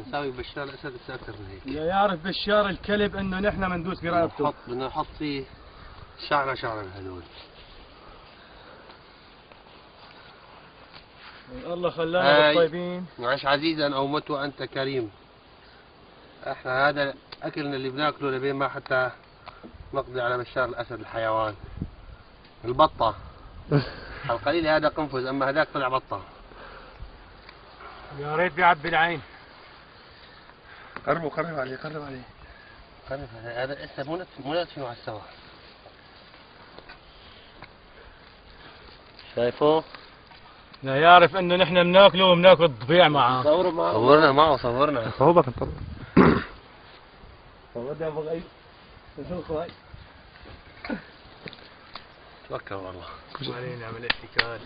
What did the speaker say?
نساوي بشار الاسد اكثر من هيك. يعرف بشار الكلب انه نحن بندوس برقبته. بدنا نحط فيه شعره من هذول. الله خلانا بالطيبين. عش عزيزا او مت وانت كريم. احنا هذا اكلنا اللي بناكله لبين ما حتى نقضي على بشار الاسد الحيوان. البطه. القليل هذا قنفذ اما هذاك طلع بطه. يا ريت بيعبي العين. قرب عليه. هذا لسه مو ناتفين على السوا. شايفه؟ لا يعرف انه نحن بناكله وبناكل الطبيعة معه. صورنا معه. صوبك انت. صورنا يا ابو غيب. شوفوا هاي. توكل والله. علينا نعمل اتكال.